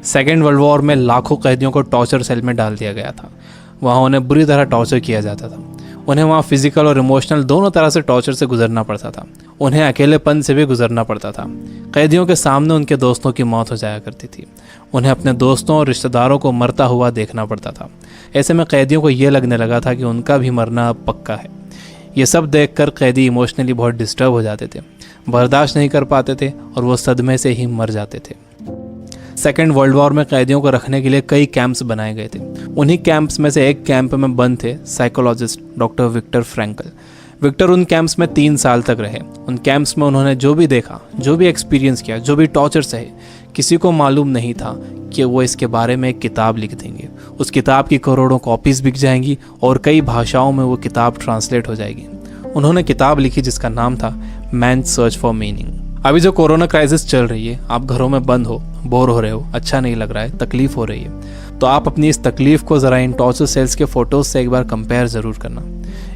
Second world war में लाखों कैदियों को टॉर्चर सेल में डाल दिया गया था। वहाँ उन्हें बुरी तरह टॉर्चर किया जाता था। उन्हें वहाँ फिजिकल और इमोशनल दोनों तरह से टॉर्चर से गुजरना पड़ता था। उन्हें अकेलेपन से भी गुजरना पड़ता था। कैदियों के सामने उनके दोस्तों की मौत हो जाया करती थी। उन्हें अपने दोस्तों और रिश्तेदारों को मरता हुआ देखना पड़ता था। ऐसे में कैदियों को ये लगने लगा था कि उनका भी मरना अब पक्का है। ये सब देखकर कैदी इमोशनली बहुत डिस्टर्ब हो जाते थे, बर्दाश्त नहीं कर पाते थे और वो सदमे से ही मर जाते थे। सेकेंड वर्ल्ड वॉर में कैदियों को रखने के लिए कई कैंप्स बनाए गए थे। उन्हीं कैंप्स में से एक कैंप में बंद थे psychologist doctor Victor Frankl. Victor उन कैंप्स में 3 साल तक रहे। उन कैंप्स में उन्होंने जो भी देखा, जो भी एक्सपीरियंस किया, जो भी टॉर्चर सहे, किसी को मालूम नहीं था कि वो इसके बारे में एक किताब लिख देंगे। उस किताब की करोड़ों कॉपीज़ बिक जाएंगी और कई भाषाओं में वो किताब ट्रांसलेट हो जाएगी। उन्होंने किताब लिखी जिसका नाम था मैन सर्च फॉर मीनिंग। अभी जो कोरोना क्राइसिस चल रही है, आप घरों में बंद हो, बोर हो रहे हो, अच्छा नहीं लग रहा है, तकलीफ हो रही है, तो आप अपनी इस तकलीफ को ज़रा इन टॉर्चर सेल्स के फ़ोटोज़ से एक बार कंपेयर ज़रूर करना।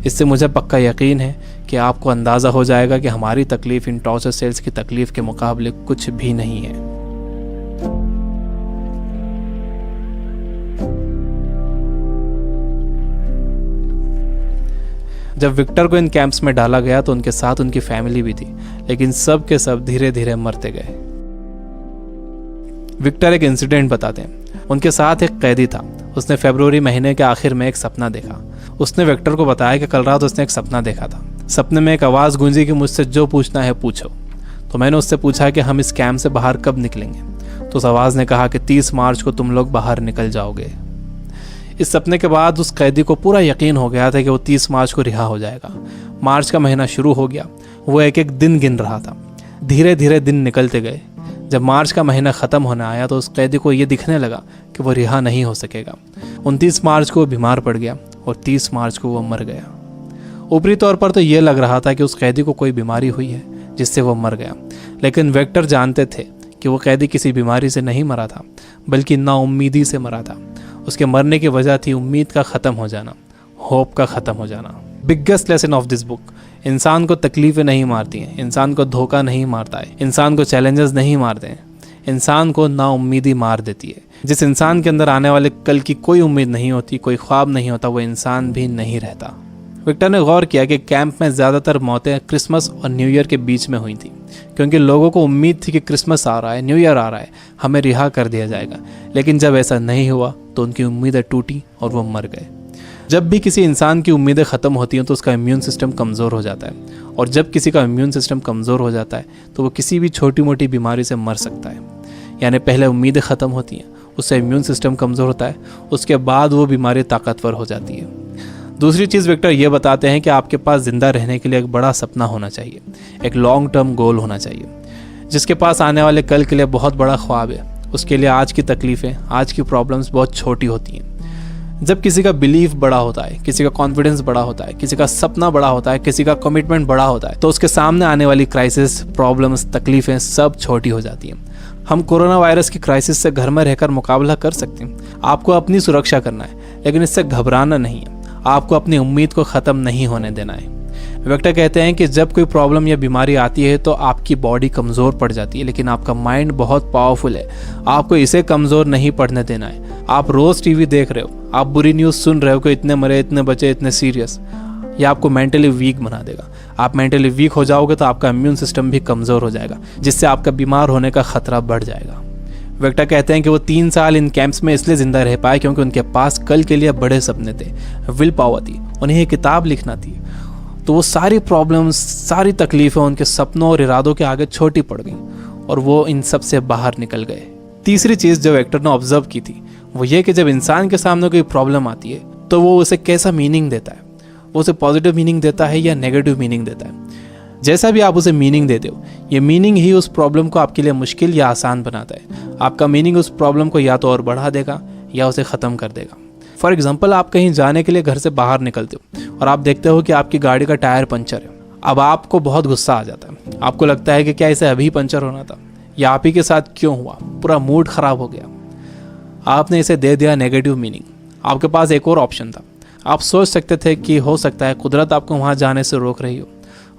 इससे मुझे पक्का यकीन है कि आपको अंदाज़ा हो जाएगा कि हमारी तकलीफ़ इन टॉर्चर सेल्स की तकलीफ़ के मुकाबले कुछ भी नहीं है। जब विक्टर को इन कैंप्स में डाला गया तो उनके साथ उनकी फैमिली भी थी, लेकिन सब के सब धीरे धीरे मरते गए। विक्टर एक इंसिडेंट बताते हैं। उनके साथ एक कैदी था। उसने फरवरी महीने के आखिर में एक सपना देखा। उसने विक्टर को बताया कि कल रात उसने एक सपना देखा था। सपने में एक आवाज़ गूंजी कि मुझसे जो पूछना है पूछो। तो मैंने उससे पूछा कि हम इस कैंप से बाहर कब निकलेंगे। तो उस आवाज़ ने कहा कि 30 मार्च को तुम लोग बाहर निकल जाओगे। इस सपने के बाद उस कैदी को पूरा यकीन हो गया था कि वो 30 मार्च को रिहा हो जाएगा। मार्च का महीना शुरू हो गया। वो एक एक दिन गिन रहा था। धीरे धीरे दिन निकलते गए। जब मार्च का महीना ख़त्म होने आया तो उस कैदी को ये दिखने लगा कि वो रिहा नहीं हो सकेगा। 29 मार्च को वो बीमार पड़ गया और 30 मार्च को वो मर गया। ऊपरी तौर पर तो ये लग रहा था कि उस कैदी को कोई बीमारी हुई है जिससे वो मर गया, लेकिन विक्टर जानते थे कि वो कैदी किसी बीमारी से नहीं मरा था, बल्कि नाउम्मीदी से मरा था। उसके मरने की वजह थी उम्मीद का ख़त्म हो जाना, होप का ख़त्म हो जाना। Biggest lesson of this book, इंसान को तकलीफ़ें नहीं मारती हैं, इंसान को धोखा नहीं मारता है, इंसान को चैलेंजेस नहीं मारते हैं, इंसान को नाउम्मीदी मार देती है। जिस इंसान के अंदर आने वाले कल की कोई उम्मीद नहीं होती, कोई ख्वाब नहीं होता, वो इंसान भी नहीं रहता। विक्टर ने गौर किया कि कैंप में ज़्यादातर मौतें क्रिसमस और न्यू ईयर के बीच में हुई थी, क्योंकि लोगों को उम्मीद थी कि क्रिसमस आ रहा है, न्यू ईयर आ रहा है, हमें रिहा कर दिया जाएगा। लेकिन जब ऐसा नहीं हुआ तो उनकी उम्मीदें टूटी और वो मर गए। जब भी किसी इंसान की उम्मीदें ख़त्म होती हैं तो उसका इम्यून सिस्टम कमज़ोर हो जाता है, और जब किसी का इम्यून सिस्टम कमज़ोर हो जाता है तो वो किसी भी छोटी मोटी बीमारी से मर सकता है। यानी पहले उम्मीदें ख़त्म होती हैं, उससे इम्यून सिस्टम कमज़ोर होता है, उसके बाद वो बीमारी ताकतवर हो जाती है। दूसरी चीज़ विक्टर ये बताते हैं कि आपके पास ज़िंदा रहने के लिए एक बड़ा सपना होना चाहिए, एक लॉन्ग टर्म गोल होना चाहिए। जिसके पास आने वाले कल के लिए बहुत बड़ा ख्वाब है, उसके लिए आज की तकलीफ़ें, आज की प्रॉब्लम्स बहुत छोटी होती हैं। जब किसी का बिलीफ बड़ा होता है, किसी का कॉन्फिडेंस बड़ा होता है, किसी का सपना बड़ा होता है, किसी का कमिटमेंट बड़ा होता है, तो उसके सामने आने वाली क्राइसिस, प्रॉब्लम्स, तकलीफ़ें सब छोटी हो जाती हैं। हम कोरोना वायरस की क्राइसिस से घर में रहकर मुकाबला कर सकते हैं। आपको अपनी सुरक्षा करना है, लेकिन इससे घबराना नहीं है। आपको अपनी उम्मीद को ख़त्म नहीं होने देना है। विक्टर कहते हैं कि जब कोई प्रॉब्लम या बीमारी आती है तो आपकी बॉडी कमज़ोर पड़ जाती है, लेकिन आपका माइंड बहुत पावरफुल है। आपको इसे कमज़ोर नहीं पड़ने देना है। आप रोज़ टीवी देख रहे हो, आप बुरी न्यूज़ सुन रहे हो कि इतने मरे, इतने बचे, इतने सीरियस, यह आपको मेंटली वीक बना देगा। आप मेंटली वीक हो जाओगे तो आपका इम्यून सिस्टम भी कमज़ोर हो जाएगा, जिससे आपका बीमार होने का ख़तरा बढ़ जाएगा। विक्टर कहते हैं कि वो 3 साल इन कैंप्स में इसलिए ज़िंदा रह पाए क्योंकि उनके पास कल के लिए बड़े सपने थे, विल पावर थी, उन्हें एक किताब लिखना थी। तो वो सारी प्रॉब्लम्स, सारी तकलीफ़ें उनके सपनों और इरादों के आगे छोटी पड़ गई और वो इन सब से बाहर निकल गए। तीसरी चीज़ जो विक्टर ने ऑब्जर्व की थी वो ये कि जब इंसान के सामने कोई प्रॉब्लम आती है तो वो उसे कैसा मीनिंग देता है। वो उसे पॉजिटिव मीनिंग देता है या नेगेटिव मीनिंग देता है। जैसा भी आप उसे मीनिंग देते हो, ये मीनिंग ही उस प्रॉब्लम को आपके लिए मुश्किल या आसान बनाता है। आपका मीनिंग उस प्रॉब्लम को या तो और बढ़ा देगा या उसे ख़त्म कर देगा। फॉर एग्जाम्पल, आप कहीं जाने के लिए घर से बाहर निकलते हो और आप देखते हो कि आपकी गाड़ी का टायर पंचर है। अब आपको बहुत गुस्सा आ जाता है। आपको लगता है कि क्या इसे अभी पंचर होना था, या आप ही के साथ क्यों हुआ, पूरा मूड ख़राब हो गया। आपने इसे दे दिया नेगेटिव मीनिंग। आपके पास एक और ऑप्शन था। आप सोच सकते थे कि हो सकता है कुदरत आपको वहाँ जाने से रोक रही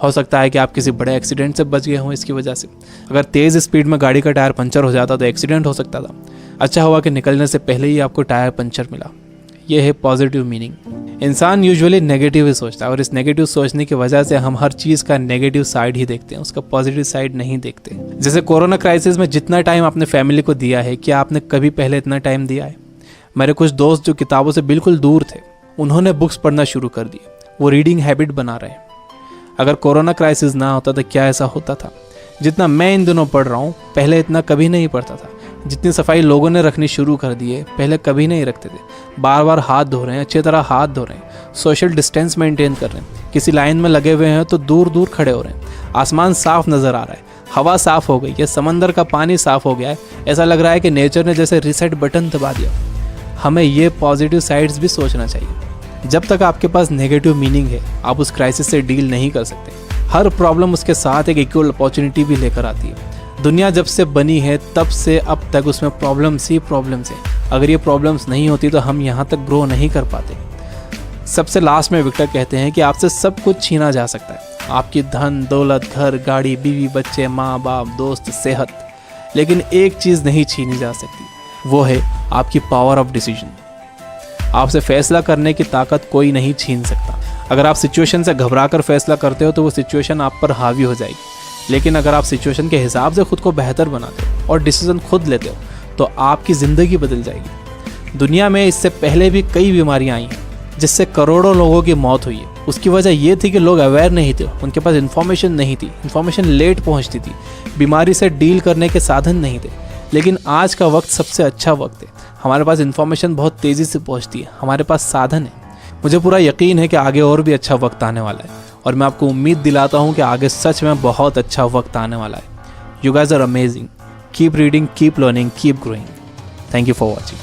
हो सकता है कि आप किसी बड़े एक्सीडेंट से बच गए हों इसकी वजह से। अगर तेज़ स्पीड में गाड़ी का टायर पंचर हो जाता तो एक्सीडेंट हो सकता था। अच्छा हुआ कि निकलने से पहले ही आपको टायर पंचर मिला। ये है पॉजिटिव मीनिंग। इंसान यूजुअली नेगेटिव ही सोचता है और इस नेगेटिव सोचने की वजह से हम हर चीज़ का नेगेटिव साइड ही देखते हैं, उसका पॉजिटिव साइड नहीं देखते। जैसे कोरोना क्राइसिस में जितना टाइम आपने फैमिली को दिया है, क्या आपने कभी पहले इतना टाइम दिया है? मेरे कुछ दोस्त जो किताबों से बिल्कुल दूर थे, उन्होंने बुक्स पढ़ना शुरू कर दिए। वो रीडिंग हैबिट बना रहे हैं। अगर कोरोना क्राइसिस ना होता तो क्या ऐसा होता था? जितना मैं इन दिनों पढ़ रहा हूँ, पहले इतना कभी नहीं पढ़ता था। जितनी सफाई लोगों ने रखनी शुरू कर दी है, पहले कभी नहीं रखते थे। बार बार हाथ धो रहे हैं, अच्छी तरह हाथ धो रहे हैं, सोशल डिस्टेंस मेंटेन कर रहे हैं। किसी लाइन में लगे हुए हैं तो दूर दूर खड़े हो रहे हैं। आसमान साफ नज़र आ रहा है, हवा साफ हो गई है, समंदर का पानी साफ हो गया है। ऐसा लग रहा है कि नेचर ने जैसे रीसेट बटन दबा दिया। हमें ये पॉजिटिव साइड्स भी सोचना चाहिए। जब तक आपके पास नेगेटिव मीनिंग है, आप उस क्राइसिस से डील नहीं कर सकते। हर प्रॉब्लम उसके साथ एक इक्वल अपॉर्चुनिटी भी लेकर आती है। दुनिया जब से बनी है तब से अब तक उसमें प्रॉब्लम्स ही प्रॉब्लम्स है। अगर ये प्रॉब्लम्स नहीं होती तो हम यहाँ तक ग्रो नहीं कर पाते। सबसे लास्ट में विक्टर कहते हैं कि आपसे सब कुछ छीना जा सकता है, आपकी धन दौलत, घर, गाड़ी, बीवी, बच्चे, माँ बाप, दोस्त, सेहत, लेकिन एक चीज़ नहीं छीनी जा सकती, वो है आपकी पावर ऑफ डिसीजन। आपसे फैसला करने की ताकत कोई नहीं छीन सकता। अगर आप सिचुएशन से घबरा कर फैसला करते हो तो वो सिचुएशन आप पर हावी हो जाएगी, लेकिन अगर आप सिचुएशन के हिसाब से खुद को बेहतर बनाते हो और डिसीजन खुद लेते हो तो आपकी ज़िंदगी बदल जाएगी। दुनिया में इससे पहले भी कई बीमारियां आई हैं जिससे करोड़ों लोगों की मौत हुई है। उसकी वजह ये थी कि लोग अवेयर नहीं थे, उनके पास इन्फॉर्मेशन नहीं थी, इन्फॉर्मेशन लेट पहुंचती थी, बीमारी से डील करने के साधन नहीं थे। लेकिन आज का वक्त सबसे अच्छा वक्त है। हमारे पास इन्फॉर्मेशन बहुत तेज़ी से पहुंचती है, हमारे पास साधन है। मुझे पूरा यकीन है कि आगे और भी अच्छा वक्त आने वाला है और मैं आपको उम्मीद दिलाता हूँ कि आगे सच में बहुत अच्छा वक्त आने वाला है। You guys are amazing. Keep reading, keep learning, keep growing. Thank you for watching.